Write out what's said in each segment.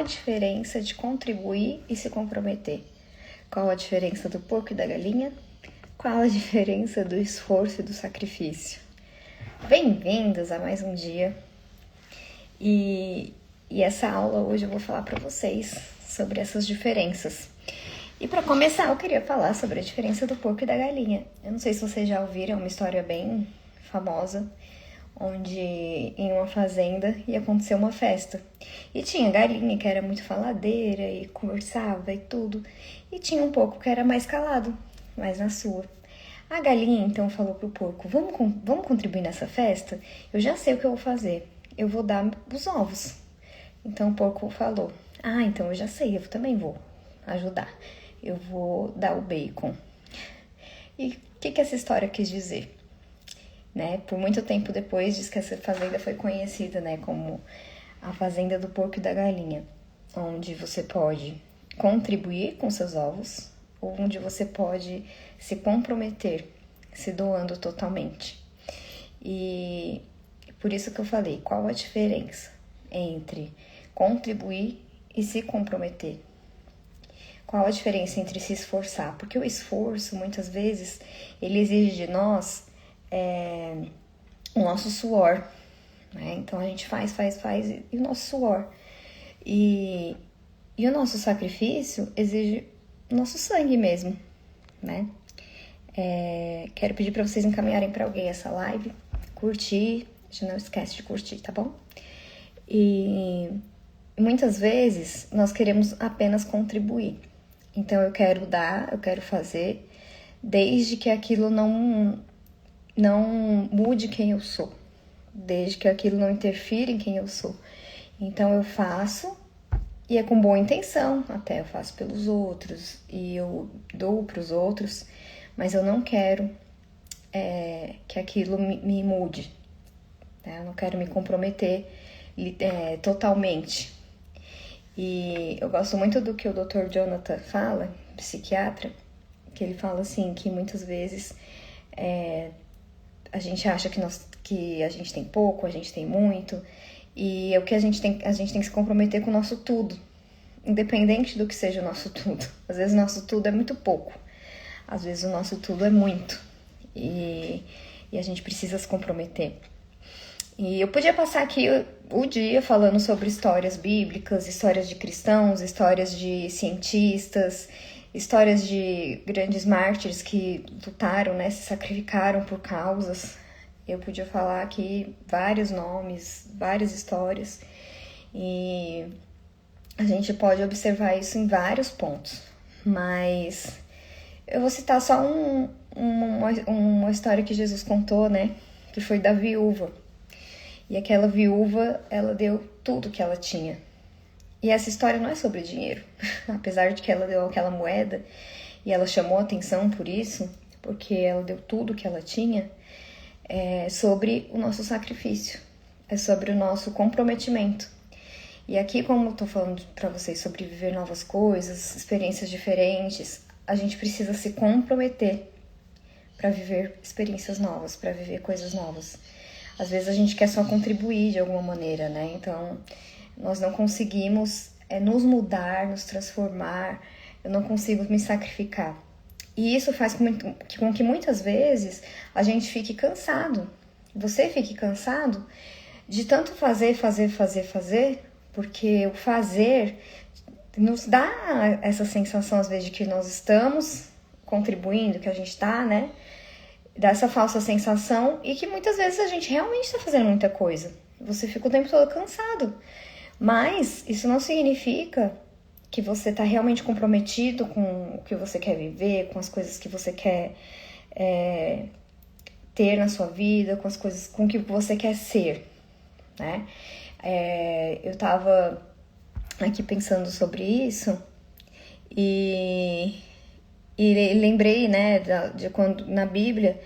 diferença de contribuir e se comprometer? Qual a diferença do porco e da galinha? Qual a diferença do esforço e do sacrifício? Bem-vindos a mais um dia. E essa aula hoje eu vou falar para vocês sobre essas diferenças. E para começar, eu queria falar sobre a diferença do porco e da galinha. Eu não sei se vocês já ouviram, é uma história bem famosa, onde em uma fazenda ia acontecer uma festa. E tinha galinha que era muito faladeira e conversava e tudo. E tinha um porco que era mais calado, mais na sua. A galinha então falou pro porco, vamos contribuir nessa festa? Eu já sei o que eu vou fazer, eu vou dar os ovos. Então o porco falou, então eu já sei, eu também vou ajudar. Eu vou dar o bacon. E o que essa história quis dizer? Né? Por muito tempo depois, diz que essa fazenda foi conhecida, né, como a fazenda do porco e da galinha, onde você pode contribuir com seus ovos, ou onde você pode se comprometer, se doando totalmente. E por isso que eu falei, qual a diferença entre contribuir e se comprometer? Qual a diferença entre se esforçar? Porque o esforço, muitas vezes, ele exige de nós o nosso suor, né? Então a gente faz e o nosso suor. E o nosso sacrifício exige o nosso sangue mesmo, né? Quero pedir para vocês encaminharem para alguém essa live, curtir, não esquece de curtir, tá bom? E muitas vezes nós queremos apenas contribuir. Então eu quero dar, eu quero fazer, desde que aquilo não mude quem eu sou, desde que aquilo não interfira em quem eu sou. Então eu faço, e é com boa intenção, até eu faço pelos outros, e eu dou para os outros, mas eu não quero que aquilo me mude, né? Eu não quero me comprometer totalmente. E eu gosto muito do que o Dr. Jonathan fala, psiquiatra, que ele fala assim, que muitas vezes a gente acha que a gente tem pouco, a gente tem muito, e é o que a gente tem que se comprometer com o nosso tudo, independente do que seja o nosso tudo. Às vezes o nosso tudo é muito pouco, às vezes o nosso tudo é muito, e a gente precisa se comprometer. E eu podia passar aqui o dia falando sobre histórias bíblicas, histórias de cristãos, histórias de cientistas, histórias de grandes mártires que lutaram, né, se sacrificaram por causas. Eu podia falar aqui vários nomes, várias histórias, e a gente pode observar isso em vários pontos. Mas eu vou citar só uma história que Jesus contou, né, que foi da viúva. E aquela viúva, ela deu tudo que ela tinha. E essa história não é sobre dinheiro. Apesar de que ela deu aquela moeda e ela chamou atenção por isso, porque ela deu tudo que ela tinha, é sobre o nosso sacrifício. É sobre o nosso comprometimento. E aqui, como eu tô falando pra vocês sobre viver novas coisas, experiências diferentes, a gente precisa se comprometer para viver experiências novas, para viver coisas novas. Às vezes a gente quer só contribuir de alguma maneira, né? Então, nós não conseguimos nos mudar, nos transformar, eu não consigo me sacrificar. E isso faz com que muitas vezes a gente fique cansado. Você fique cansado de tanto fazer, porque o fazer nos dá essa sensação, às vezes, de que nós estamos contribuindo, que a gente está, né? Dá essa falsa sensação, e que muitas vezes a gente realmente está fazendo muita coisa. Você fica o tempo todo cansado. Mas isso não significa que você está realmente comprometido com o que você quer viver, com as coisas que você quer ter na sua vida, com as coisas com o que você quer ser, né? Eu estava aqui pensando sobre isso e lembrei, né, de quando na Bíblia,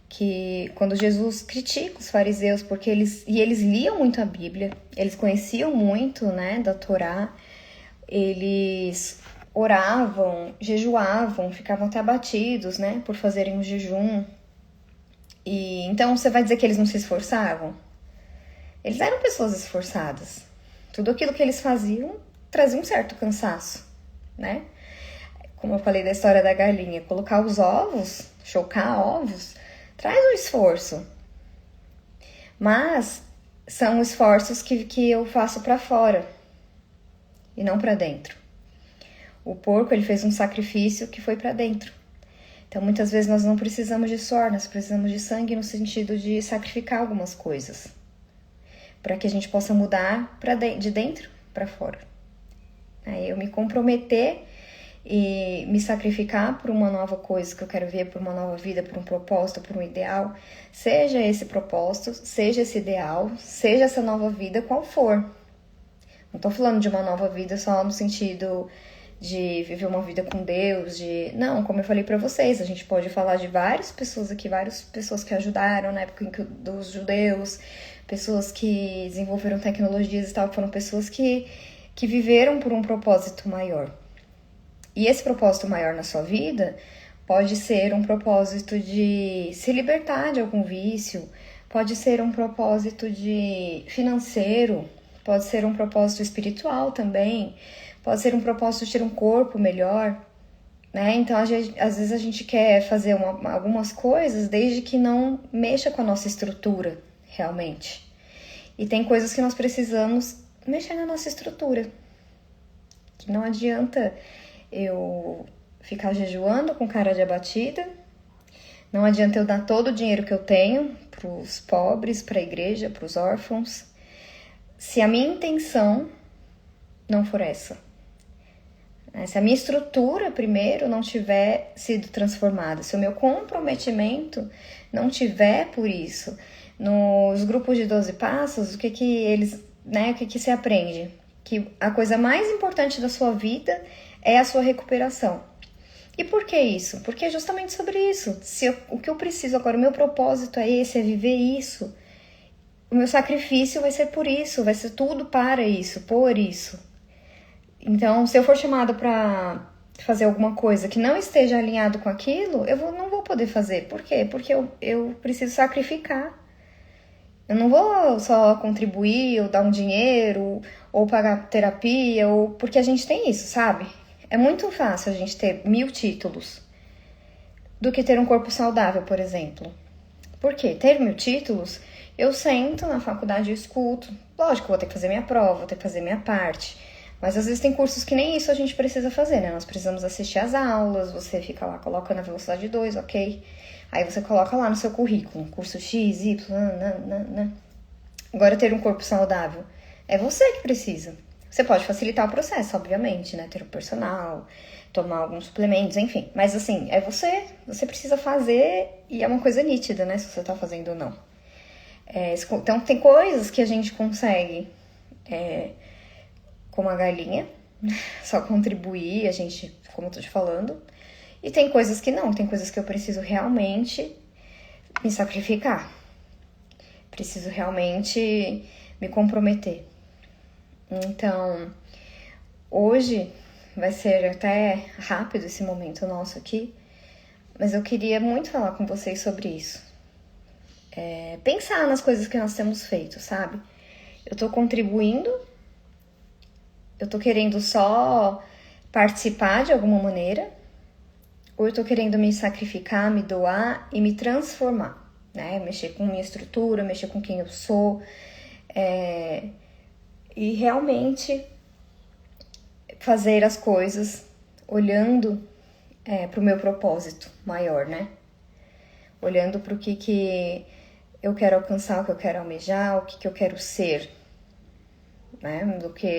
que quando Jesus critica os fariseus, porque eles liam muito a Bíblia, eles conheciam muito, né, da Torá, eles oravam, jejuavam, ficavam até abatidos, né, por fazerem um jejum. E então você vai dizer que eles não se esforçavam? Eles eram pessoas esforçadas. Tudo aquilo que eles faziam trazia um certo cansaço, né? Como eu falei da história da galinha, colocar os ovos, chocar ovos, traz um esforço. Mas são esforços que eu faço para fora e não para dentro. O porco, ele fez um sacrifício que foi para dentro. Então, muitas vezes nós não precisamos de suor, nós precisamos de sangue no sentido de sacrificar algumas coisas, para que a gente possa mudar de dentro para fora. Aí eu me comprometer e me sacrificar por uma nova coisa que eu quero ver, por uma nova vida, por um propósito, por um ideal, seja esse propósito, seja esse ideal, seja essa nova vida, qual for. Não tô falando de uma nova vida só no sentido de viver uma vida com Deus, Não, como eu falei pra vocês, a gente pode falar de várias pessoas aqui, várias pessoas que ajudaram na época dos judeus, pessoas que desenvolveram tecnologias e tal, foram pessoas que viveram por um propósito maior. E esse propósito maior na sua vida pode ser um propósito de se libertar de algum vício, pode ser um propósito de financeiro, pode ser um propósito espiritual também, pode ser um propósito de ter um corpo melhor, né? Então, às vezes a gente quer fazer algumas coisas desde que não mexa com a nossa estrutura, realmente. E tem coisas que nós precisamos mexer na nossa estrutura. Que não adianta eu ficar jejuando com cara de abatida, não adianta eu dar todo o dinheiro que eu tenho para os pobres, para a igreja, para os órfãos, se a minha intenção não for essa. Se a minha estrutura, primeiro, não tiver sido transformada, se o meu comprometimento não tiver por isso. Nos grupos de 12 passos, o que se aprende? Que a coisa mais importante da sua vida é a sua recuperação. E por que isso? Porque é justamente sobre isso. O que eu preciso agora, o meu propósito é esse, é viver isso. O meu sacrifício vai ser por isso, vai ser tudo para isso, por isso. Então, se eu for chamada para fazer alguma coisa que não esteja alinhado com aquilo, não vou poder fazer. Por quê? Porque eu preciso sacrificar. Eu não vou só contribuir, ou dar um dinheiro, ou pagar terapia, porque a gente tem isso, sabe? É muito fácil a gente ter 1000 títulos do que ter um corpo saudável, por exemplo. Por quê? Ter 1000 títulos, eu sento na faculdade e escuto. Lógico, vou ter que fazer minha prova, vou ter que fazer minha parte. Mas às vezes tem cursos que nem isso a gente precisa fazer, né? Nós precisamos assistir às aulas, você fica lá, coloca na velocidade 2, ok? Aí você coloca lá no seu currículo, curso X, Y, Agora, ter um corpo saudável é você que precisa. Você pode facilitar o processo, obviamente, né? Ter um personal, tomar alguns suplementos, enfim. Mas assim, é você. Você precisa fazer e é uma coisa nítida, né? Se você tá fazendo ou não. Então, tem coisas que a gente consegue, como a galinha, só contribuir, a gente, como eu tô te falando. E tem coisas que não, tem coisas que eu preciso realmente me sacrificar. Preciso realmente me comprometer. Então, hoje vai ser até rápido esse momento nosso aqui, mas eu queria muito falar com vocês sobre isso. Pensar nas coisas que nós temos feito, sabe? Eu tô contribuindo, eu tô querendo só participar de alguma maneira, ou eu tô querendo me sacrificar, me doar e me transformar, né? Mexer com minha estrutura, mexer com quem eu sou, e realmente fazer as coisas olhando pro meu propósito maior, né? Olhando pro que eu quero alcançar, o que eu quero almejar, o que eu quero ser, né?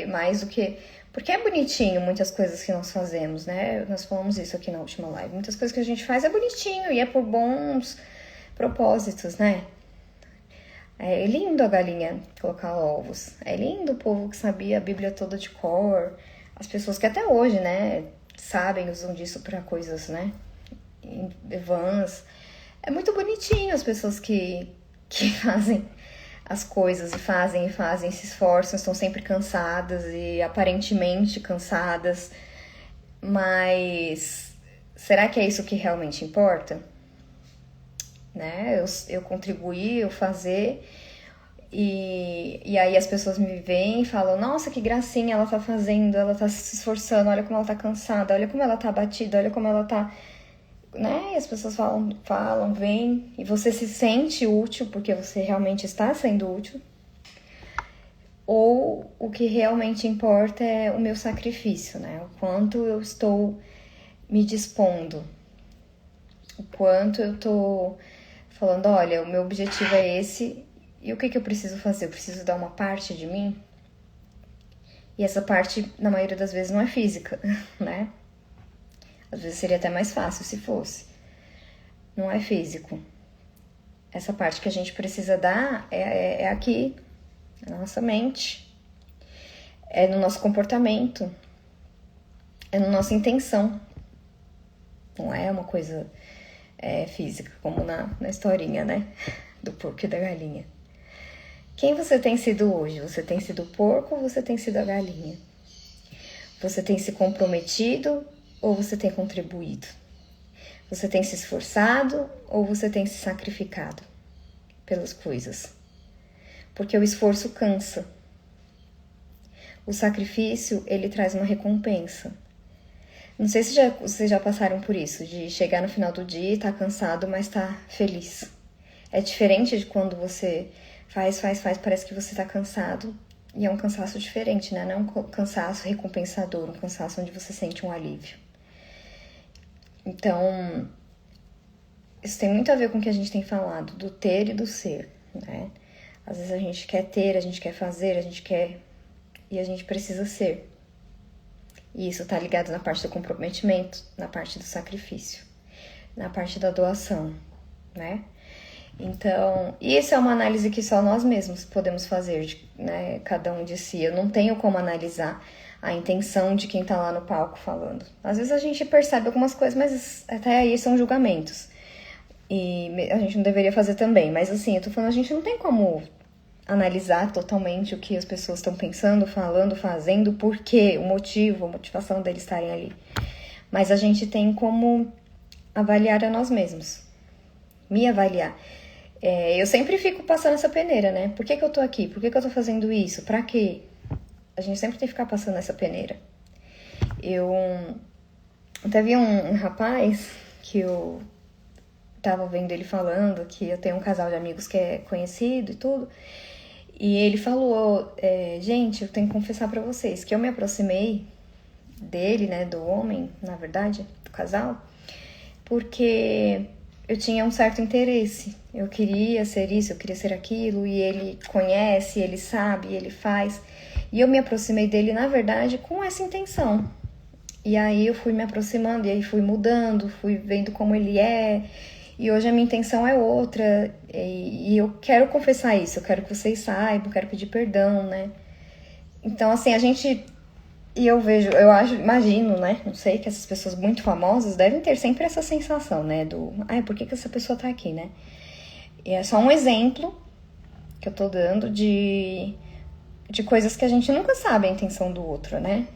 Mais do que... Porque é bonitinho muitas coisas que nós fazemos, né? Nós falamos isso aqui na última live. Muitas coisas que a gente faz é bonitinho e é por bons propósitos, né? É lindo a galinha colocar ovos. É lindo o povo que sabia a Bíblia toda de cor. As pessoas que até hoje, né, sabem, usam disso para coisas, né, em vans. É muito bonitinho as pessoas que fazem as coisas e fazem, se esforçam, estão sempre cansadas e aparentemente cansadas. Mas será que é isso que realmente importa? Né? Eu contribuir, eu fazer E aí as pessoas me veem e falam, nossa, que gracinha ela tá fazendo, ela tá se esforçando, olha como ela tá cansada, olha como ela tá abatida, olha como ela tá... Né? E as pessoas falam, vêm, e você se sente útil porque você realmente está sendo útil. Ou o que realmente importa é o meu sacrifício, né? O quanto eu estou me dispondo, o quanto eu tô falando, olha, o meu objetivo é esse, e o que eu preciso fazer? Eu preciso dar uma parte de mim? E essa parte, na maioria das vezes, não é física, né? Às vezes seria até mais fácil se fosse. Não é físico. Essa parte que a gente precisa dar é aqui, na nossa mente, é no nosso comportamento, é na nossa intenção. Não é uma coisa física, como na historinha, né? Do porco e da galinha. Quem você tem sido hoje? Você tem sido o porco ou você tem sido a galinha? Você tem se comprometido ou você tem contribuído? Você tem se esforçado ou você tem se sacrificado pelas coisas? Porque o esforço cansa. O sacrifício, ele traz uma recompensa. Não sei se vocês já passaram por isso, de chegar no final do dia e tá cansado, mas tá feliz. É diferente de quando você faz, parece que você tá cansado. E é um cansaço diferente, né? Não é um cansaço recompensador, um cansaço onde você sente um alívio. Então, isso tem muito a ver com o que a gente tem falado, do ter e do ser, né? Às vezes a gente quer ter, a gente quer fazer, a gente quer... E a gente precisa ser. E isso tá ligado na parte do comprometimento, na parte do sacrifício, na parte da doação, né? Então, isso é uma análise que só nós mesmos podemos fazer, né? Cada um de si. Eu não tenho como analisar a intenção de quem tá lá no palco falando. Às vezes a gente percebe algumas coisas, mas até aí são julgamentos. E a gente não deveria fazer também. Mas assim, eu tô falando, a gente não tem como analisar totalmente o que as pessoas estão pensando, falando, fazendo, por quê, o motivo, a motivação deles estarem ali. Mas a gente tem como avaliar a nós mesmos. Me avaliar. Eu sempre fico passando essa peneira, né? Por que eu tô aqui? Por que eu tô fazendo isso? Pra quê? A gente sempre tem que ficar passando essa peneira. Eu até vi um rapaz que eu tava vendo ele falando que eu tenho um casal de amigos que é conhecido e tudo. E ele falou, gente, eu tenho que confessar pra vocês que eu me aproximei dele, né, do homem, na verdade, do casal, porque eu tinha um certo interesse. Eu queria ser isso, eu queria ser aquilo, e ele conhece, ele sabe, ele faz. E eu me aproximei dele, na verdade, com essa intenção. E aí eu fui me aproximando, e aí fui mudando, fui vendo como ele é. E hoje a minha intenção é outra. E eu quero confessar isso, eu quero que vocês saibam, eu quero pedir perdão, né? Então, assim, a gente... E eu vejo, imagino, né? Não sei, que essas pessoas muito famosas devem ter sempre essa sensação, né? Ai, por que essa pessoa tá aqui, né? E é só um exemplo que eu tô dando de coisas que a gente nunca sabe a intenção do outro, né?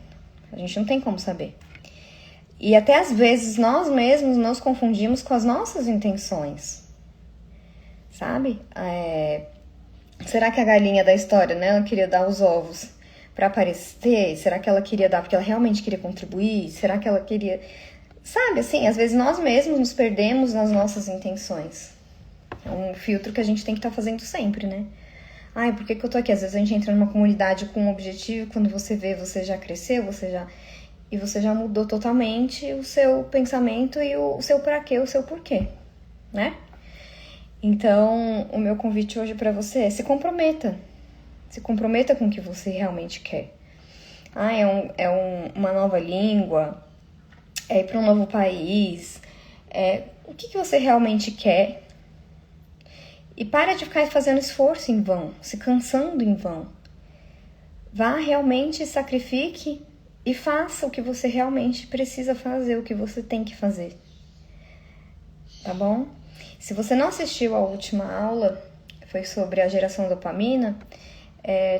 A gente não tem como saber. E até às vezes nós mesmos nos confundimos com as nossas intenções, sabe? Será que a galinha da história, né? Ela queria dar os ovos pra aparecer? Será que ela queria dar porque ela realmente queria contribuir? Será que ela queria... Sabe, assim, às vezes nós mesmos nos perdemos nas nossas intenções. É um filtro que a gente tem que estar fazendo sempre, né? Ai, por que eu tô aqui? Às vezes a gente entra numa comunidade com um objetivo, quando você vê, você já cresceu, e você já mudou totalmente o seu pensamento e o seu pra quê, o seu porquê, né? Então, o meu convite hoje pra você é se comprometa. Se comprometa com o que você realmente quer. Uma nova língua, é ir pra um novo país. O que você realmente quer? E para de ficar fazendo esforço em vão, se cansando em vão. Vá realmente, sacrifique e faça o que você realmente precisa fazer, o que você tem que fazer. Tá bom? Se você não assistiu a última aula, foi sobre a geração dopamina,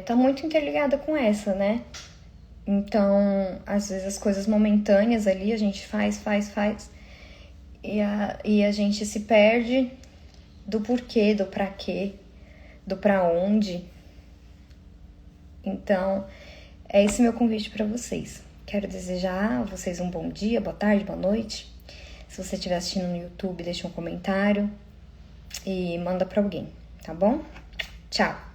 tá muito interligada com essa, né? Então, às vezes as coisas momentâneas ali, a gente faz, e a gente se perde do porquê, do pra quê, do pra onde. Então, é esse meu convite para vocês. Quero desejar a vocês um bom dia, boa tarde, boa noite. Se você estiver assistindo no YouTube, deixa um comentário e manda para alguém, tá bom? Tchau!